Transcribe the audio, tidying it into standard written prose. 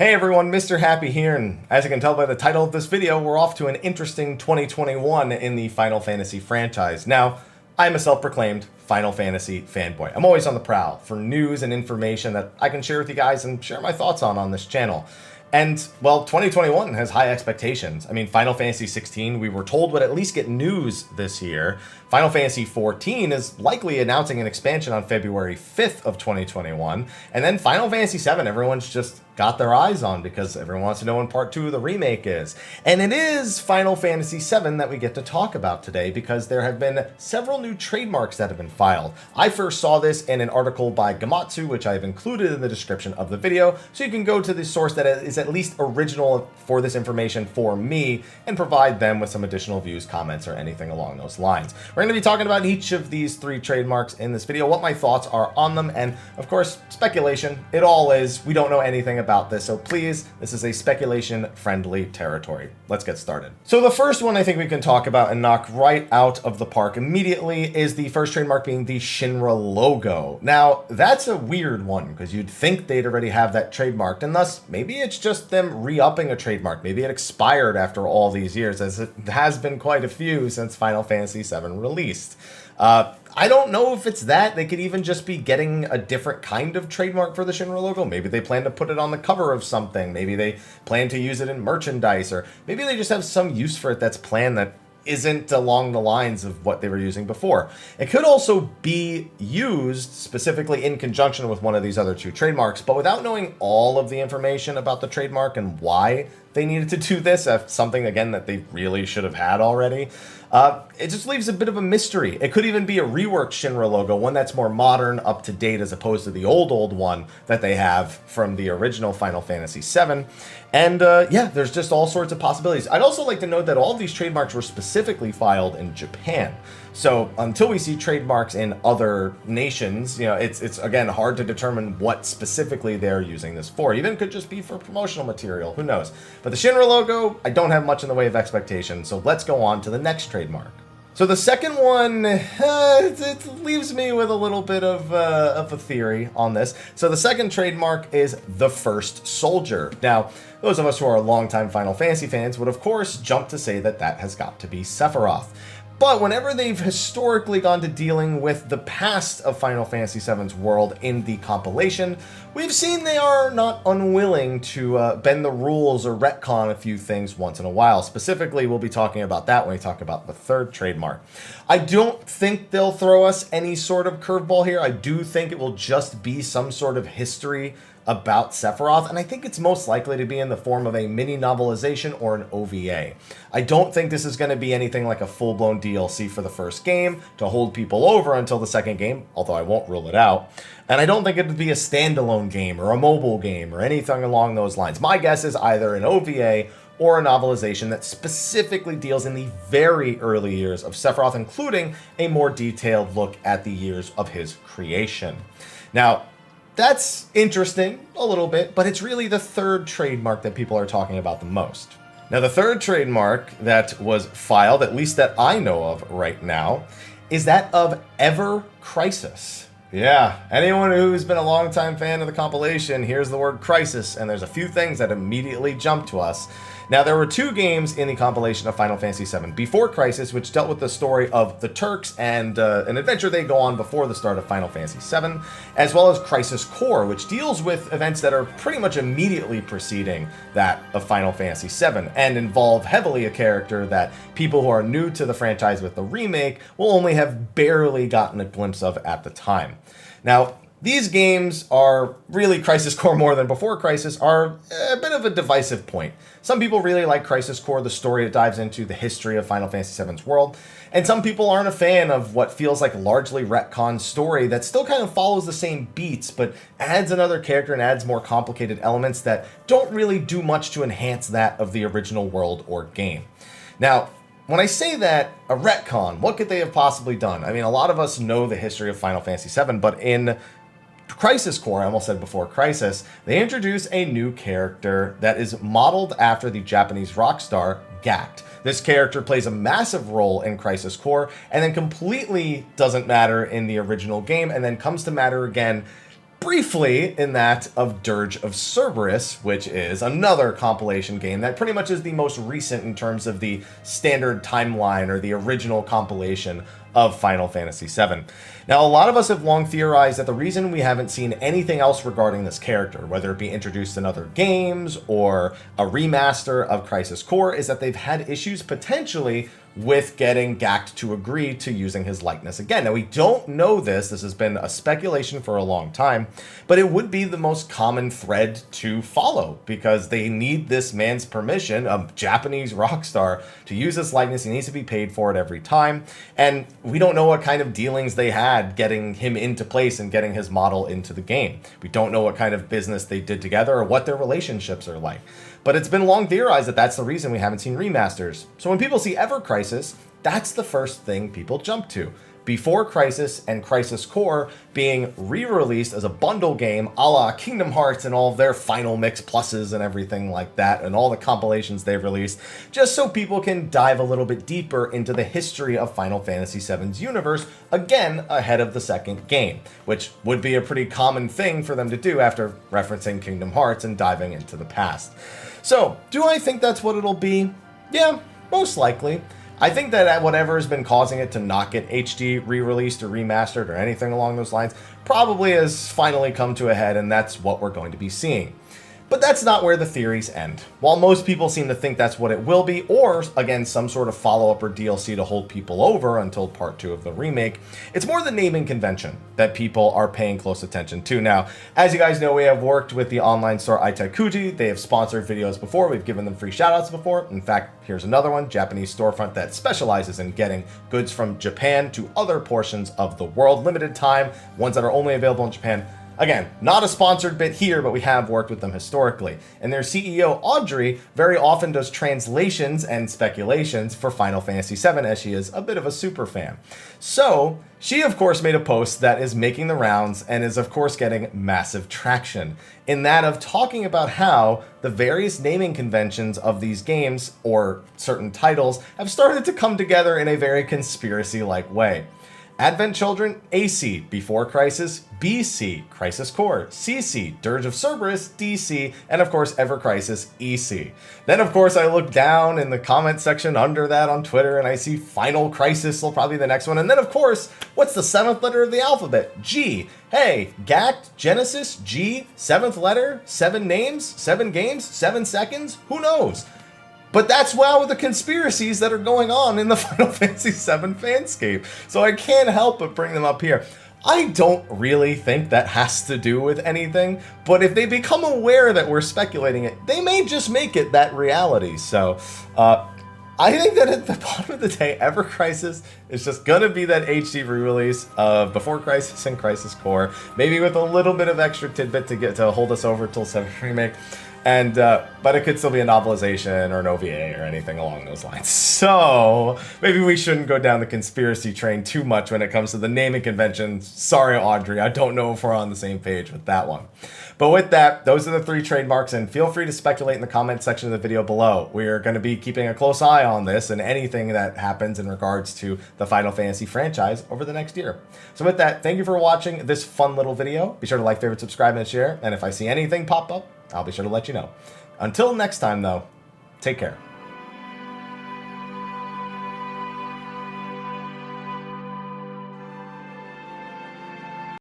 Hey everyone, Mr. Happy here, and as you can tell by the title of this video, we're off to an interesting 2021 in the Final Fantasy franchise. Now, I'm a self-proclaimed Final Fantasy fanboy. I'm always on the prowl for news and information that I can share with you guys and share my thoughts on this channel. And, well, 2021 has high expectations. I mean, Final Fantasy 16, we were told would at least get news this year. Final Fantasy 14 is likely announcing an expansion on February 5th of 2021. And then Final Fantasy 7, everyone's just got their eyes on because everyone wants to know when Part 2 of the remake is. And it is Final Fantasy 7 that we get to talk about today because there have been several new trademarks that have been filed. I first saw this in an article by Gamatsu, which I've included in the description of the video, so you can go to the source that is at least original for this information for me and provide them with some additional views, comments, or anything along those lines. We're going to be talking about each of these three trademarks in this video, what my thoughts are on them, and of course, speculation. It all is. We don't know anything about this, so please, this is a speculation-friendly territory. Let's get started. So the first one I think we can talk about and knock right out of the park immediately is the first trademark being the Shinra logo. Now, that's a weird one because you'd think they'd already have that trademarked, and thus maybe it's just them re-upping a trademark. Maybe it expired after all these years, as it has been quite a few since Final Fantasy VII released. I don't know if it's that. They could even just be getting a different kind of trademark for the Shinra logo. Maybe they plan to put it on the cover of something. Maybe they plan to use it in merchandise, or maybe they just have some use for it that's planned that isn't along the lines of what they were using before. It could also be used specifically in conjunction with one of these other two trademarks, but without knowing all of the information about the trademark and why they needed to do this, something, again, that they really should have had already, it just leaves a bit of a mystery. It could even be a reworked Shinra logo, one that's more modern, up to date, as opposed to the old one that they have from the original Final Fantasy VII. And yeah, there's just all sorts of possibilities. I'd also like to note that all of these trademarks were specifically filed in Japan. So until we see trademarks in other nations, you know, it's again hard to determine what specifically they're using this for. Even could just be for promotional material, who knows. But the Shinra logo, I don't have much in the way of expectation, so let's go on to the next trademark. So the second one, it leaves me with a little bit of a theory on this. So the second trademark is the First Soldier. Now, those of us who are longtime Final Fantasy fans would of course jump to say that that has got to be Sephiroth. But whenever they've historically gone to dealing with the past of Final Fantasy VII's world in the compilation, we've seen they are not unwilling to bend the rules or retcon a few things once in a while. Specifically, we'll be talking about that when we talk about the third trademark. I don't think they'll throw us any sort of curveball here. I do think it will just be some sort of history about Sephiroth, and I think it's most likely to be in the form of a mini novelization or an OVA. I don't think this is going to be anything like a full-blown DLC for the first game to hold people over until the second game, although I won't rule it out. And I don't think it would be a standalone game or a mobile game or anything along those lines. My guess is either an OVA or a novelization that specifically deals in the very early years of Sephiroth, including a more detailed look at the years of his creation. Now, that's interesting a little bit, but it's really the third trademark that people are talking about the most. Now, the third trademark that was filed, at least that I know of right now, is that of Ever Crisis. Yeah, anyone who's been a longtime fan of the compilation hears the word crisis, and there's a few things that immediately jump to us. Now, there were two games in the compilation of Final Fantasy VII before Crisis, which dealt with the story of the Turks and an adventure they go on before the start of Final Fantasy VII, as well as Crisis Core, which deals with events that are pretty much immediately preceding that of Final Fantasy VII, and involve heavily a character that people who are new to the franchise with the remake will only have barely gotten a glimpse of at the time. Now, these games are really, Crisis Core more than before Crisis, are a bit of a divisive point. Some people really like Crisis Core, the story it dives into, the history of Final Fantasy VII's world, and some people aren't a fan of what feels like largely retcon story that still kind of follows the same beats, but adds another character and adds more complicated elements that don't really do much to enhance that of the original world or game. Now, when I say that, a retcon, what could they have possibly done? I mean, a lot of us know the history of Final Fantasy VII, but in Crisis Core, I almost said before Crisis, they introduce a new character that is modeled after the Japanese rock star Gact. This character plays a massive role in Crisis Core and then completely doesn't matter in the original game and then comes to matter again briefly in that of Dirge of Cerberus, which is another compilation game that pretty much is the most recent in terms of the standard timeline or the original compilation of Final Fantasy VII. Now, a lot of us have long theorized that the reason we haven't seen anything else regarding this character, whether it be introduced in other games or a remaster of Crisis Core, is that they've had issues potentially with getting GACT to agree to using his likeness again. Now, we don't know this. This has been a speculation for a long time, but it would be the most common thread to follow because they need this man's permission, a Japanese rock star, to use his likeness. He needs to be paid for it every time. And we don't know what kind of dealings they had getting him into place and getting his model into the game. We don't know what kind of business they did together or what their relationships are like. But it's been long theorized that that's the reason we haven't seen remasters. So when people see Ever Crisis, that's the first thing people jump to. Before Crisis and Crisis Core being re-released as a bundle game a la Kingdom Hearts and all of their Final Mix pluses and everything like that and all the compilations they've released, just so people can dive a little bit deeper into the history of Final Fantasy VII's universe, again ahead of the second game, which would be a pretty common thing for them to do after referencing Kingdom Hearts and diving into the past. So, do I think that's what it'll be? Yeah, most likely. I think that whatever has been causing it to not get HD re-released or remastered or anything along those lines probably has finally come to a head, and that's what we're going to be seeing. But that's not where the theories end. While most people seem to think that's what it will be, or again, some sort of follow-up or DLC to hold people over until part 2 of the remake, it's more the naming convention that people are paying close attention to. Now, as you guys know, we have worked with the online store Itaikuji. They have sponsored videos before. We've given them free shoutouts before. In fact, here's another one, Japanese storefront that specializes in getting goods from Japan to other portions of the world. Limited time, ones that are only available in Japan. Again, not a sponsored bit here, but we have worked with them historically. And their CEO, Audrey, very often does translations and speculations for Final Fantasy VII, as she is a bit of a super fan. So, she of course made a post that is making the rounds and is of course getting massive traction, in that of talking about how the various naming conventions of these games, or certain titles, have started to come together in a very conspiracy-like way. Advent Children, AC, Before Crisis, BC, Crisis Core, CC, Dirge of Cerberus, DC, and of course Ever Crisis, EC. Then of course I look down in the comment section under that on Twitter and I see Final Crisis will probably be the next one. And then of course, what's the 7th letter of the alphabet? G. Hey, GACT, Genesis, G, 7th letter, 7 names, 7 games, 7 seconds, who knows? But that's wow with the conspiracies that are going on in the Final Fantasy VII fanscape. So I can't help but bring them up here. I don't really think that has to do with anything, but if they become aware that we're speculating it, they may just make it that reality. So I think that at the bottom of the day, Ever Crisis is just going to be that HD re-release of Before Crisis and Crisis Core, maybe with a little bit of extra tidbit to hold us over till 7 Remake. And but it could still be a novelization or an OVA or anything along those lines. So maybe we shouldn't go down the conspiracy train too much when it comes to the naming conventions. Sorry, Audrey, I don't know if we're on the same page with that one. But with that, those are the 3 trademarks, and feel free to speculate in the comment section of the video below. We are going to be keeping a close eye on this and anything that happens in regards to the Final Fantasy franchise over the next year. So with that, thank you for watching this fun little video. Be sure to like, favorite, subscribe, and share. And if I see anything pop up, I'll be sure to let you know. Until next time, though, take care.